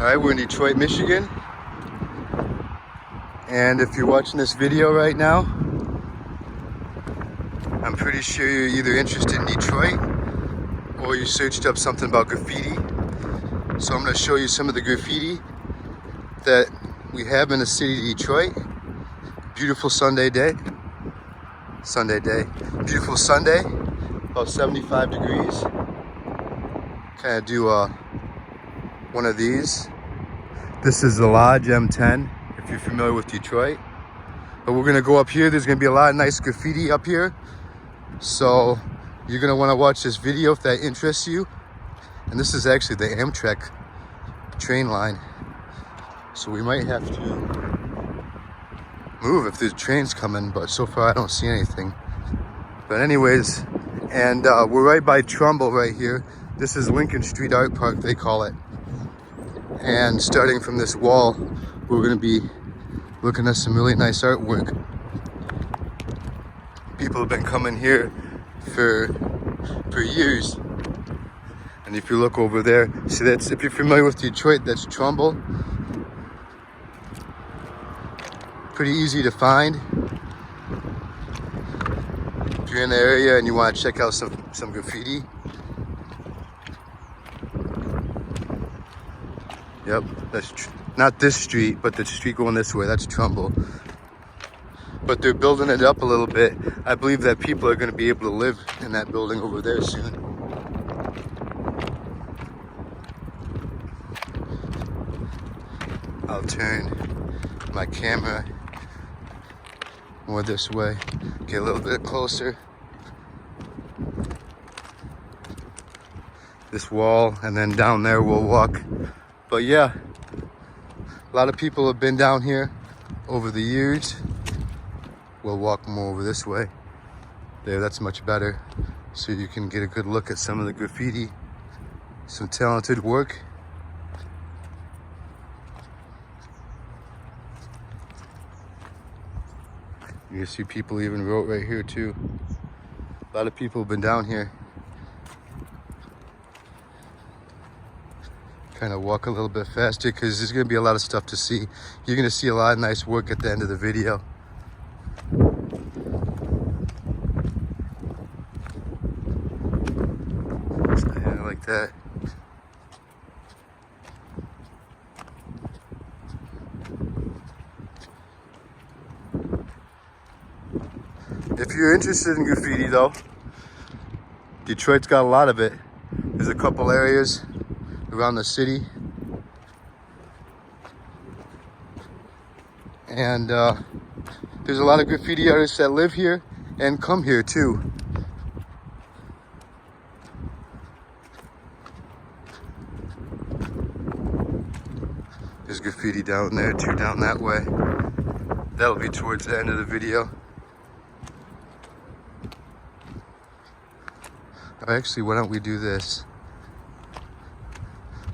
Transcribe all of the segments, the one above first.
Alright, we're in Detroit, Michigan. And if you're watching this video right now, I'm pretty sure you're either interested in Detroit or you searched up something about graffiti. So I'm going to show you some of the graffiti that we have in the city of Detroit. Beautiful Sunday day. Beautiful Sunday, about 75 degrees. Kind of do one of these. This is the Lodge M10, if you're familiar with Detroit. But we're gonna go up here. There's gonna be a lot of nice graffiti up here. So you're gonna wanna watch this video if that interests you. And this is actually the Amtrak train line. So we might have to move if there's trains coming, but so far I don't see anything. But anyways, and we're right by Trumbull right here. This is Lincoln Street Art Park, they call it. And starting from this wall, we're gonna be looking at some really nice artwork. People have been coming here for years. And if you look over there, see that's, if you're familiar with Detroit, that's Trumbull. Pretty easy to find. If you're in the area and you want to check out some graffiti. Yep, that's not this street, but the street going this way, that's Trumbull. But they're building it up a little bit. I believe that people are going to be able to live in that building over there soon. I'll turn my camera more this way, get a little bit closer. This wall, and then down there we'll walk. But yeah, a lot of people have been down here over the years. We'll walk more over this way. There, that's much better. So you can get a good look at some of the graffiti. Some talented work. You can see people even wrote right here too. A lot of people have been down here. Kind of walk a little bit faster because there's going to be a lot of stuff to see. You're going to see a lot of nice work at the end of the video. Yeah, like that. If you're interested in graffiti though, Detroit's got a lot of it. There's a couple areas around the city. And there's a lot of graffiti artists that live here and come here too. There's graffiti down there too, down that way. That'll be towards the end of the video. Actually, why don't we do this?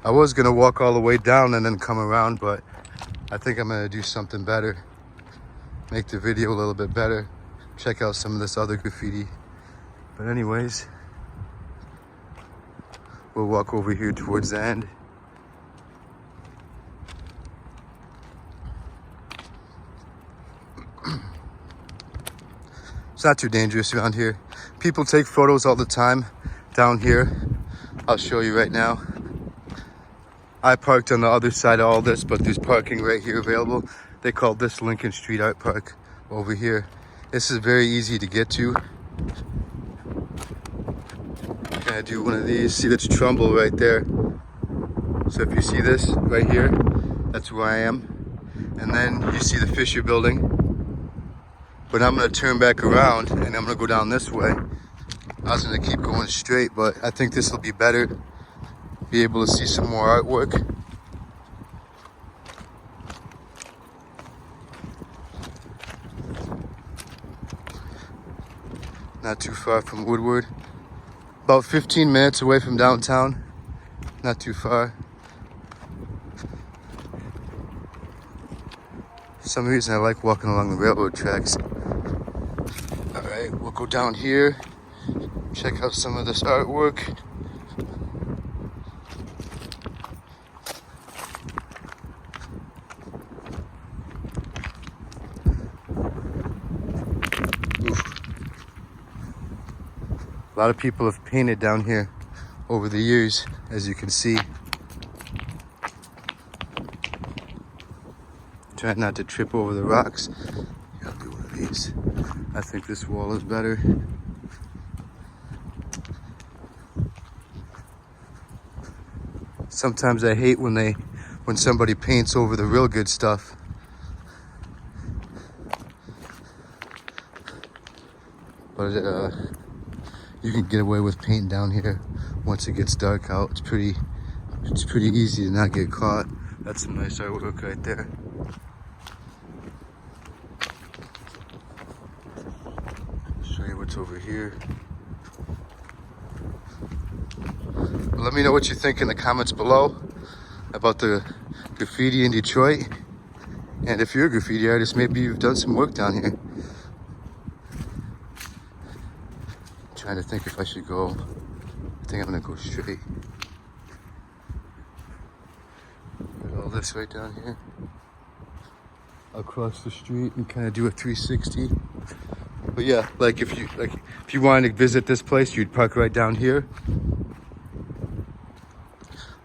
I was gonna walk all the way down and then come around, but I think I'm gonna do something better. Make the video a little bit better. Check out some of this other graffiti. But anyways, we'll walk over here towards the end. It's not too dangerous around here. People take photos all the time down here. I'll show you right now. I parked on the other side of all this, but there's parking right here available. They call this Lincoln Street Art Park over here. This is very easy to get to. Kind of do one of these. See, that's Trumbull right there. So if you see this right here, that's where I am. And then you see the Fisher Building. But I'm gonna turn back around and I'm gonna go down this way. I was gonna keep going straight, but I think this will be better. Be able to see some more artwork. Not too far from Woodward. About 15 minutes away from downtown. Not too far. For some reason I like walking along the railroad tracks. Alright, we'll go down here. Check out some of this artwork. A lot of people have painted down here over the years, as you can see. Try not to trip over the rocks. I'll do one of these. I think this wall is better. Sometimes I hate when somebody paints over the real good stuff. But you can get away with painting down here once it gets dark out. It's pretty easy to not get caught. That's some nice artwork right there. Show you what's over here. Let me know what you think in the comments below about the graffiti in Detroit. And if you're a graffiti artist, maybe you've done some work down here. I'm trying to think if I should go. I think I'm gonna go straight. Got all this right down here. Across the street and kind of do a 360. But yeah, like if you wanted to visit this place, you'd park right down here.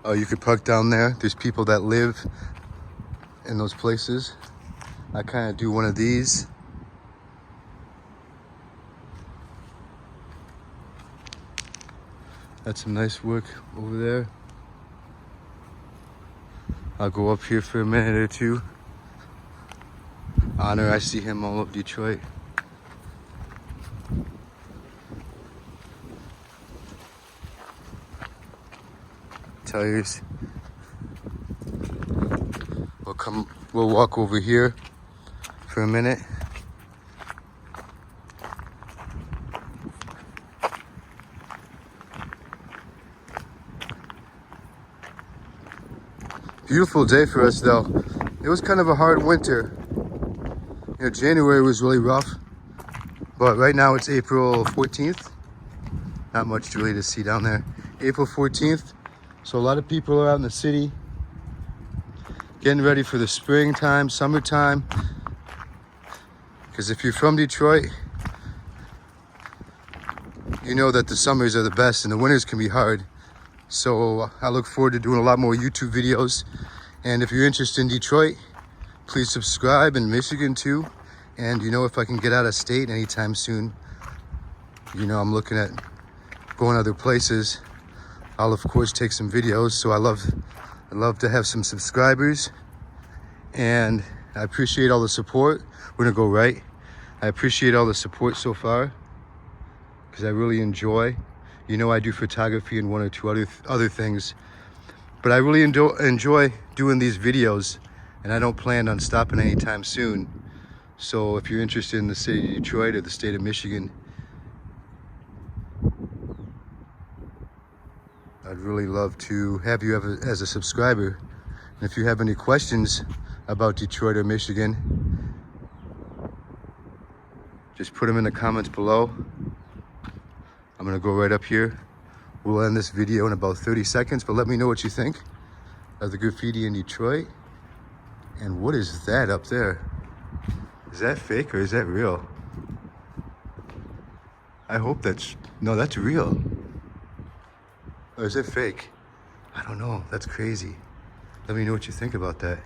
You could park down there. There's people that live in those places. I kind of do one of these. That's some nice work over there. I'll go up here for a minute or two. Honor, I see him all over Detroit. Tires. We'll walk over here for a minute. Beautiful day for us though. It was kind of a hard winter. You know, January was really rough, but right now it's April 14th. Not much really to see down there. April 14th. So a lot of people are out in the city getting ready for the springtime, summertime. Because if you're from Detroit, you know that the summers are the best and the winters can be hard. So I look forward to doing a lot more YouTube videos. And if you're interested in Detroit, please subscribe, and Michigan too. And you know, if I can get out of state anytime soon, you know, I'm looking at going other places. I'll of course take some videos. So I love to have some subscribers, and I appreciate all the support. We're gonna go right. I appreciate all the support so far because I really enjoy. You know, I do photography and one or two other things, but I really enjoy doing these videos, and I don't plan on stopping anytime soon. So if you're interested in the city of Detroit or the state of Michigan, I'd really love to have you as a subscriber. And if you have any questions about Detroit or Michigan, just put them in the comments below. I'm gonna go right up here. We'll end this video in about 30 seconds, but let me know what you think of the graffiti in Detroit. And what is that up there? Is that fake or is that real? I hope that's real. Or is it fake? I don't know, that's crazy. Let me know what you think about that.